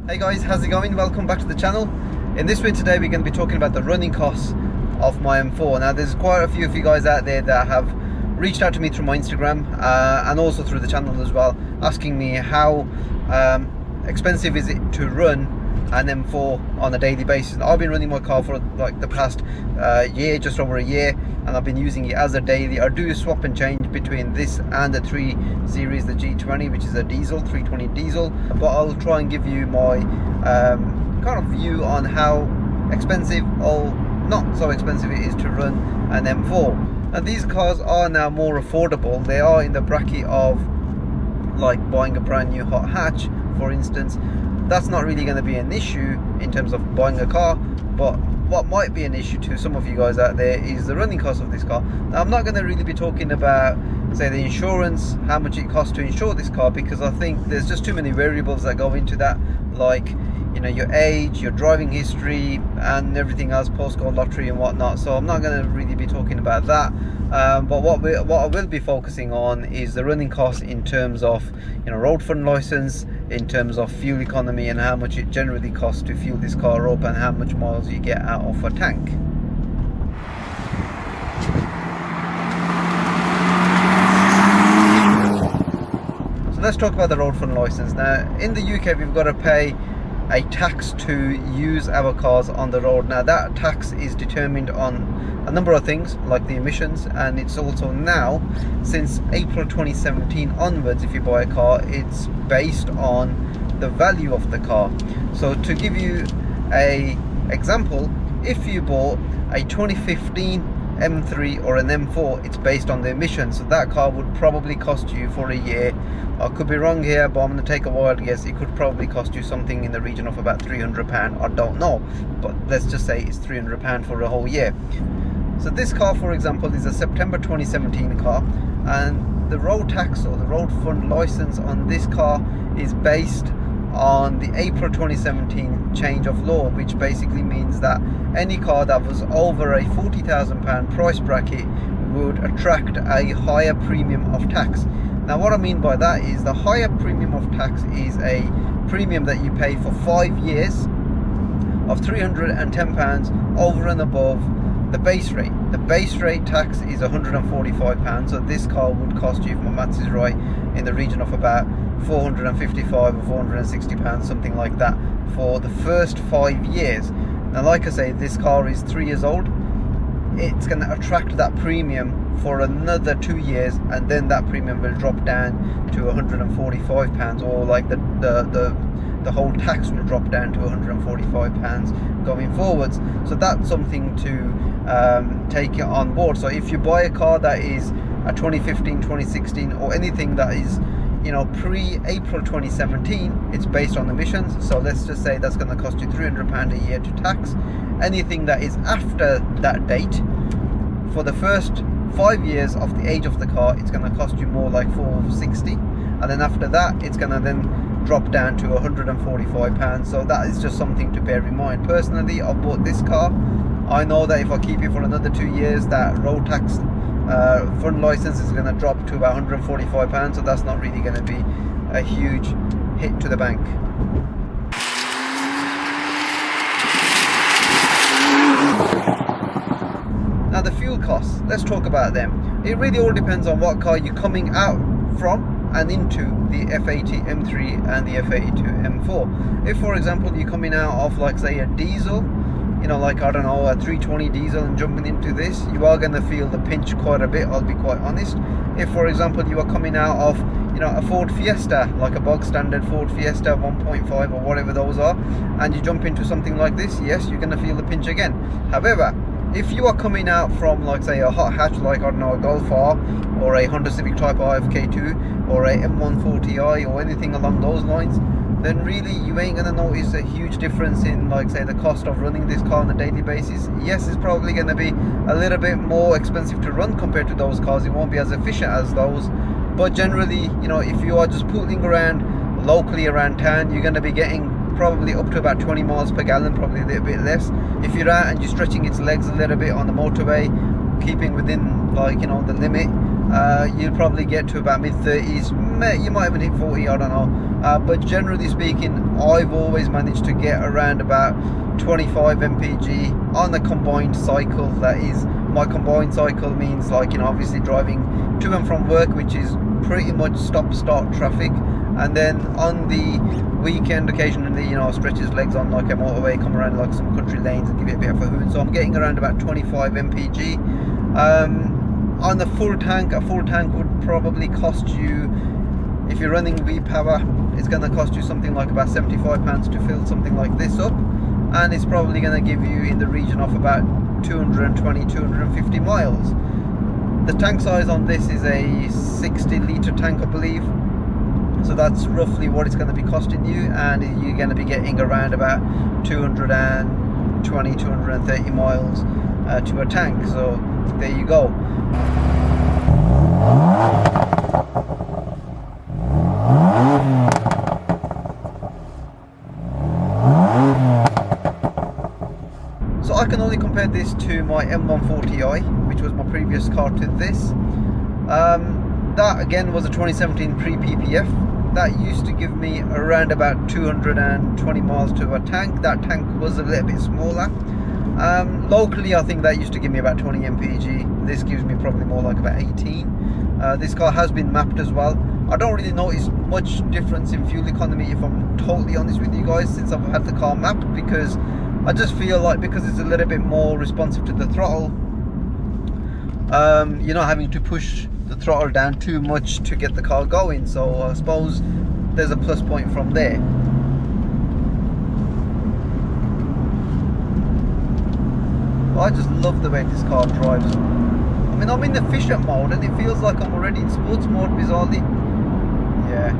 Hey guys, how's it going? Welcome back to the channel. In this video today we're going to be talking about the running costs of my M4. Now there's quite a few of you guys out there that have reached out to me through my Instagram and also through the channel as well, asking me how expensive is it to run an M4 on a daily basis. I've been running my car for like the past year, just over a year, and I've been using it as a daily. I do swap and change between this and the 3 Series, the G20, which is a diesel, 320 diesel, but I'll try and give you my kind of view on how expensive or not so expensive it is to run an M4. And these cars are now more affordable. They are in the bracket of like buying a brand new hot hatch, for instance. That's not really going to be an issue in terms of buying a car, but what might be an issue to some of you guys out there is the running cost of this car. Now I'm not going to really be talking about, say, the insurance, how much it costs to insure this car, because I think there's just too many variables that go into that, like, you know, your age, your driving history and everything else, postcode lottery and whatnot. So I'm not going to really be talking about that. But what I will be focusing on is the running costs in terms of, you know, road fund license, in terms of fuel economy, and how much it generally costs to fuel this car up, and how much miles you get out of a tank. So let's talk about the road fund license. Now in the UK we've got to pay a tax to use our cars on the road. Now that tax is determined on a number of things like the emissions, and it's also now, since April 2017 onwards, if you buy a car, it's based on the value of the car. So to give you a example, if you bought a 2015 M3 or an M4, it's based on the emissions. So that car would probably cost you for a year, I could be wrong here, but I'm going to take a wild guess, it could probably cost you something in the region of about £300. I don't know, but let's just say it's £300 for a whole year. So this car, for example, is a September 2017 car, and the road tax or the road fund license on this car is based on the April 2017 change of law, which basically means that any car that was over a £40,000 price bracket would attract a higher premium of tax. Now what I mean by that is the higher premium of tax is a premium that you pay for 5 years of £310 over and above the base rate. The base rate tax is £145, so this car would cost you, if my maths is right, in the region of about £455 or £460, something like that, for the first 5 years. Now like I say, this car is 3 years old. It's going to attract that premium for another 2 years, and then that premium will drop down to £145, or like the whole tax will drop down to £145 going forwards. So that's something to take on board. So if you buy a car that is a 2015, 2016, or anything that is, you know, pre-April 2017, it's based on emissions. So let's just say that's going to cost you £300 a year to tax. Anything that is after that date, for the first 5 years of the age of the car, it's going to cost you more like £460, and then after that it's going to then drop down to £145. So that is just something to bear in mind. Personally, I've bought this car. I know that if I keep it for another 2 years, that road tax fund license is going to drop to about £145, so that's not really going to be a huge hit to the bank. Now the fuel costs, let's talk about them. It really all depends on what car you're coming out from and into the F80 M3 and the F82 M4. If, for example, you're coming out of, like, say, a diesel, you know, like, I don't know, a 320 diesel, and jumping into this, you are going to feel the pinch quite a bit, I'll be quite honest. If, for example, you are coming out of, you know, a Ford Fiesta, like a bog standard Ford Fiesta 1.5 or whatever those are, and you jump into something like this, yes, you're going to feel the pinch again. However, if you are coming out from, like, say, a hot hatch, like, I don't know, a Golf R or a Honda Civic Type R FK2 or a M140i or anything along those lines, then really you ain't gonna notice a huge difference in, like, say, the cost of running this car on a daily basis. Yes, it's probably going to be a little bit more expensive to run compared to those cars. It won't be as efficient as those, but generally, you know, if you are just pulling around locally around town, you're going to be getting probably up to about 20 miles per gallon, probably a little bit less. If you're out and you're stretching its legs a little bit on the motorway, keeping within, like, you know, the limit, you'll probably get to about mid-30s, you might even hit 40, I don't know, but generally speaking, I've always managed to get around about 25 mpg on the combined cycle. That is, my combined cycle means, like, you know, obviously driving to and from work, which is pretty much stop start traffic, and then on the weekend occasionally, you know, stretch his legs on like a motorway, come around like some country lanes and give it a bit of a hoon. So I'm getting around about 25 mpg. On the full tank, a full tank would probably cost you, if you're running V-Power, it's going to cost you something like about £75 to fill something like this up, and it's probably going to give you in the region of about 220-250 miles. The tank size on this is a 60 litre tank, I believe, so that's roughly what it's going to be costing you, and you're going to be getting around about 220-230 miles to a tank. So there you go. So I can only compare this to my M140i, which was my previous car, to this. That again was a 2017 pre-PPF. That used to give me around about 220 miles to a tank. That tank was a little bit smaller. Locally, I think that used to give me about 20 mpg. This gives me probably more like about 18. This car has been mapped as well. I don't really notice much difference in fuel economy, if I'm totally honest with you guys, since I've had the car mapped, because I just feel like, because it's a little bit more responsive to the throttle, you're not having to push the throttle down too much to get the car going. So I suppose there's a plus point from there. I just love the way this car drives. I mean, I'm in efficient mode and it feels like I'm already in sports mode, bizarrely. Yeah.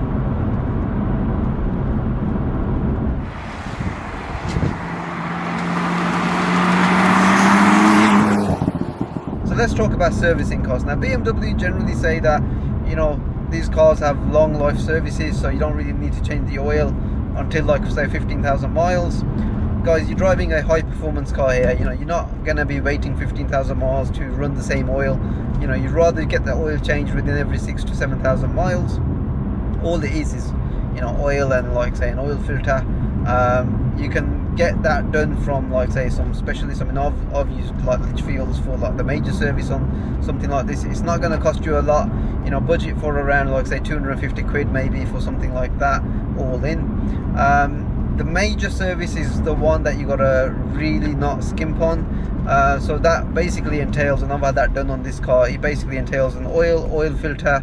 So let's talk about servicing costs. Now, BMW generally say that, you know, these cars have long life services, so you don't really need to change the oil until, like, say 15,000 miles. Guys, you're driving a high performance car here. You know, you're not going to be waiting 15,000 miles to run the same oil. You know, you'd rather get the oil changed within every 6,000 to 7,000 miles. All it is, you know, oil and, like, say, an oil filter. You can get that done from, like, say, some specialists. I mean, I've used like Litchfields for like the major service on something like this. It's not going to cost you a lot. You know, budget for around, like, say 250 quid maybe for something like that, all in. The major service is the one that you gotta really not skimp on. So that basically entails, and I've had that done on this car, it basically entails an oil filter,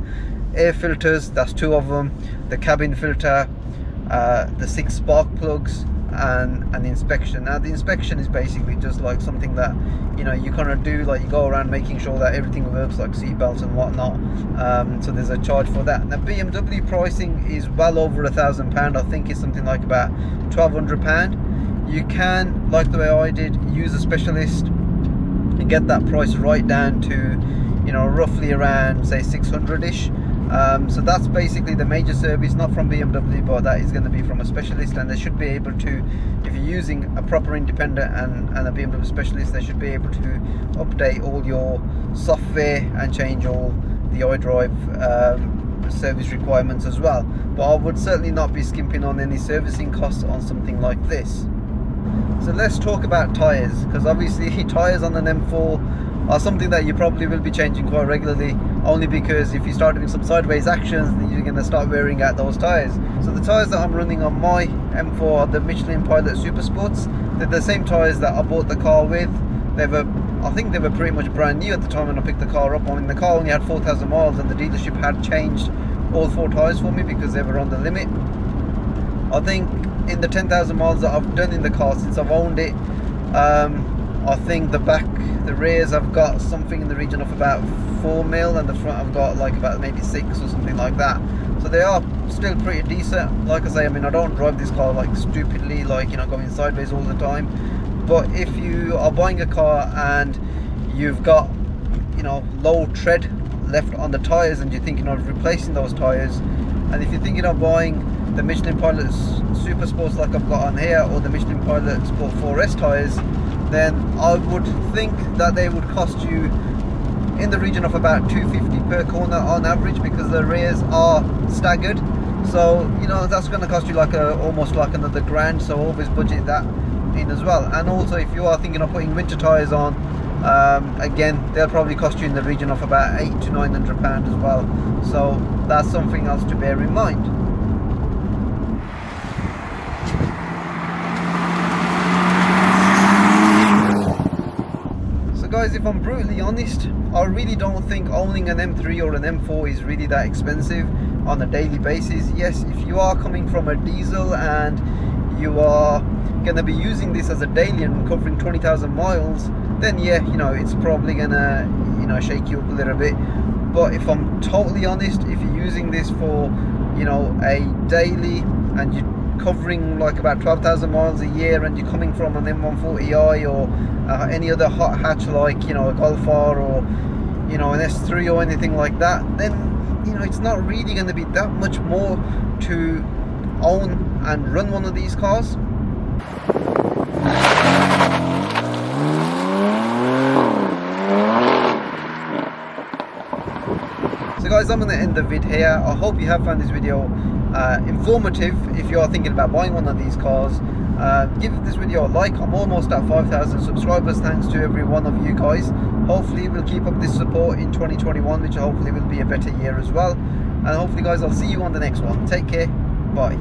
air filters, that's 2 of them, the cabin filter, the 6 spark plugs, and an inspection. Now the inspection is basically just like something that, you know, you kind of do, like you go around making sure that everything works, like seat belts and whatnot. So there's a charge for that. Now BMW pricing is well over £1,000. I think it's something like about £1,200. You can, like the way I did, use a specialist and get that price right down to, you know, roughly around, say, 600-ish. So that's basically the major service, not from BMW, but that is going to be from a specialist, and they should be able to, if you're using a proper independent and a BMW specialist, they should be able to update all your software and change all the iDrive service requirements as well. But I would certainly not be skimping on any servicing costs on something like this. So let's talk about tyres, because obviously tyres on an M4 are something that you probably will be changing quite regularly, only because if you start doing some sideways actions, then you're going to start wearing out those tyres. So the tyres that I'm running on my M4 are the Michelin Pilot Super Sports. They're the same tyres that I bought the car with. I think they were pretty much brand new at the time when I picked the car up. I mean, the car only had 4,000 miles and the dealership had changed all 4 tyres for me because they were on the limit. I think in the 10,000 miles that I've done in the car since I've owned it, I think the rears I've got something in the region of about 4 mil, and the front I've got like about maybe 6 or something like that. So they are still pretty decent. Like I say, I mean, I don't drive this car like stupidly, like, you know, going sideways all the time. But if you are buying a car and you've got, you know, low tread left on the tyres and you're thinking of replacing those tyres, and if you're thinking of buying the Michelin Pilot Super Sports like I've got on here, or the Michelin Pilot Sport 4S tyres, then I would think that they would cost you in the region of about 250 per corner on average, because the rears are staggered. So you know that's going to cost you like almost like another grand, so always budget that in as well. And also if you are thinking of putting winter tires on, again they'll probably cost you in the region of about £800 to £900 as well, so that's something else to bear in mind. So guys, if I'm brutally honest, I really don't think owning an M3 or an M4 is really that expensive on a daily basis. Yes, if you are coming from a diesel and you are going to be using this as a daily and covering 20,000 miles, then yeah, you know, it's probably gonna, you know, shake you up a little bit. But if I'm totally honest, if you're using this for, you know, a daily and you're covering like about 12,000 miles a year, and you're coming from an M140i or any other hot hatch like, you know, a Golf R or, you know, an S3 or anything like that, then, you know, it's not really going to be that much more to own and run one of these cars. So guys, I'm going to end the vid here. I hope you have found this video informative if you are thinking about buying one of these cars. Give this video a like. I'm almost at 5,000 subscribers, thanks to every one of you guys. Hopefully we'll keep up this support in 2021, which hopefully will be a better year as well. And hopefully guys, I'll see you on the next one. Take care. Bye.